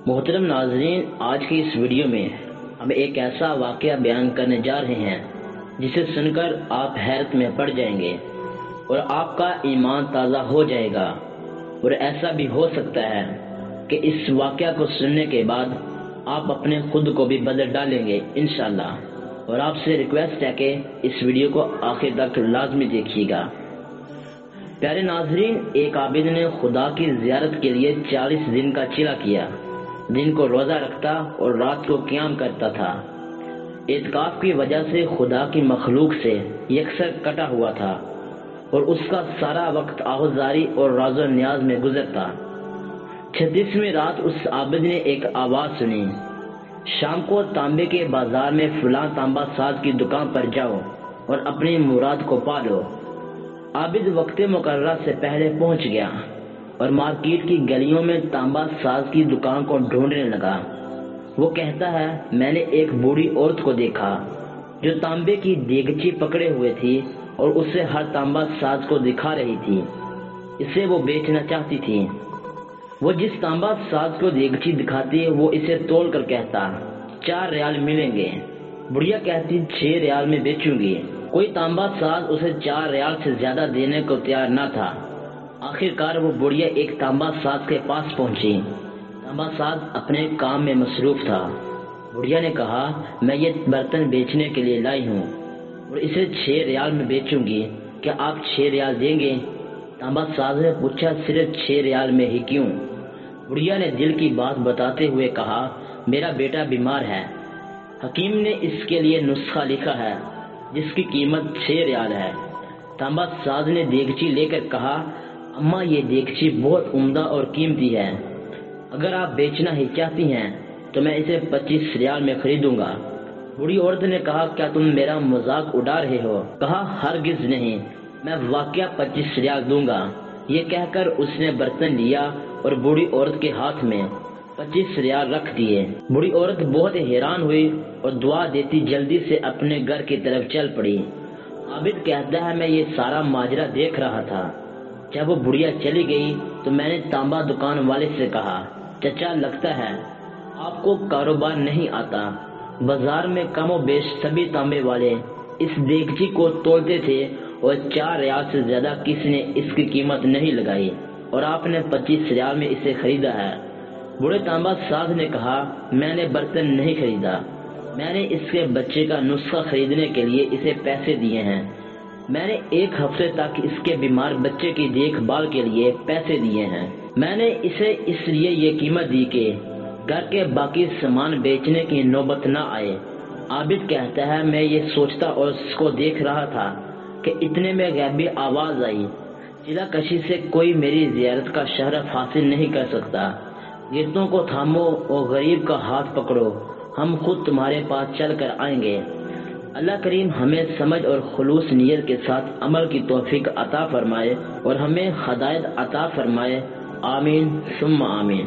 محترم ناظرین، آج کی اس ویڈیو میں ہم ایک ایسا واقعہ بیان کرنے جا رہے ہیں جسے سن کر آپ حیرت میں پڑ جائیں گے اور آپ کا ایمان تازہ ہو جائے گا، اور ایسا بھی ہو سکتا ہے کہ اس واقعہ کو سننے کے بعد آپ اپنے خود کو بھی بدل ڈالیں گے انشاءاللہ۔ اور آپ سے ریکویسٹ ہے کہ اس ویڈیو کو آخر تک لازمی دیکھیے گا۔ پیارے ناظرین، ایک عابد نے خدا کی زیارت کے لیے 40 دن کا چلا کیا، دن کو روزہ رکھتا اور رات کو قیام کرتا تھا۔ اعتکاف کی وجہ سے خدا کی مخلوق سے یکسر کٹا ہوا تھا اور اس کا سارا وقت آہوزاری اور راز و نیاز میں گزرتا۔ 36ویں رات اس عابد نے ایک آواز سنی، شام کو تانبے کے بازار میں فلاں تانبا ساز کی دکان پر جاؤ اور اپنی مراد کو پالو۔ عابد وقت مقررہ سے پہلے پہنچ گیا اور مارکیٹ کی گلیوں میں تانبا ساز کی دکان کو ڈھونڈنے لگا۔ وہ کہتا ہے، میں نے ایک بوڑھی عورت کو دیکھا جو تانبے کی دیگچی پکڑے ہوئے تھی اور اسے ہر تانبا ساز کو دکھا رہی تھی، اسے وہ بیچنا چاہتی تھی۔ وہ جس تانبا ساز کو دیگچی دکھاتی وہ اسے تول کر کہتا 4 ریال ملیں گے۔ بڑھیا کہتی 6 ریال میں بیچوں گی۔ کوئی تانبا ساز اسے 4 ریال سے زیادہ دینے کو تیار نہ تھا۔ آخر کار وہ بڑھیا ایک تانبا ساز کے پاس پہنچی۔ تانبا ساز اپنے کام میں مصروف تھا۔ بڑھیا نے کہا، میں یہ برتن بیچنے کے لیے لائی ہوں اور اسے 6 ریال میں بیچوں گی، کیا آپ 6 ریال دیں گے؟ تانبا ساز نے پوچھا، صرف 6 ریال میں ہی کیوں؟ بڑھیا نے دل کی بات بتاتے ہوئے کہا، میرا بیٹا بیمار ہے، حکیم نے اس کے لیے نسخہ لکھا ہے جس کی قیمت 6 ریال ہے۔ تانبا ساز نے دیگچی لے کر کہا، اماں یہ دیگچی بہت عمدہ اور قیمتی ہے، اگر آپ بیچنا ہی چاہتی ہیں تو میں اسے 25 ریال میں خریدوں گا۔ بوڑھی عورت نے کہا، کیا تم میرا مذاق اڑا رہے ہو؟ کہا، ہرگز نہیں، میں واقعہ 25 ریال دوں گا۔ یہ کہہ کر اس نے برتن لیا اور بوڑھی عورت کے ہاتھ میں 25 ریال رکھ دیے۔ بوڑھی عورت بہت حیران ہوئی اور دعا دیتی جلدی سے اپنے گھر کی طرف چل پڑی۔ عابد کہتا ہے، میں یہ سارا ماجرا دیکھ رہا تھا۔ جب وہ بڑھیا چلی گئی تو میں نے تانبا دکان والے سے کہا، چچا لگتا ہے آپ کو کاروبار نہیں آتا۔ بازار میں کم و بیش سبھی تانبے والے اس دیگچی کو تولتے تھے اور 4 ریال سے زیادہ کسی نے اس کی قیمت نہیں لگائی اور آپ نے 25 ریال میں اسے خریدا ہے۔ بوڑھے تانبا ساز نے کہا، میں نے برتن نہیں خریدا، میں نے اس کے بچے کا نسخہ خریدنے کے لیے اسے پیسے دیے ہیں۔ میں نے 1 ہفتے تک اس کے بیمار بچے کی دیکھ بھال کے لیے پیسے دیے ہیں۔ میں نے اسے اس لیے یہ قیمت دی کہ گھر کے باقی سامان بیچنے کی نوبت نہ آئے۔ عابد کہتا ہے، میں یہ سوچتا اور اس کو دیکھ رہا تھا کہ اتنے میں غیبی آواز آئی، چلا کشی سے کوئی میری زیارت کا شرف حاصل نہیں کر سکتا، گردوں کو تھامو اور غریب کا ہاتھ پکڑو، ہم خود تمہارے پاس چل کر آئیں گے۔ اللہ کریم ہمیں سمجھ اور خلوص نیت کے ساتھ عمل کی توفیق عطا فرمائے اور ہمیں ہدایت عطا فرمائے، آمین ثم آمین۔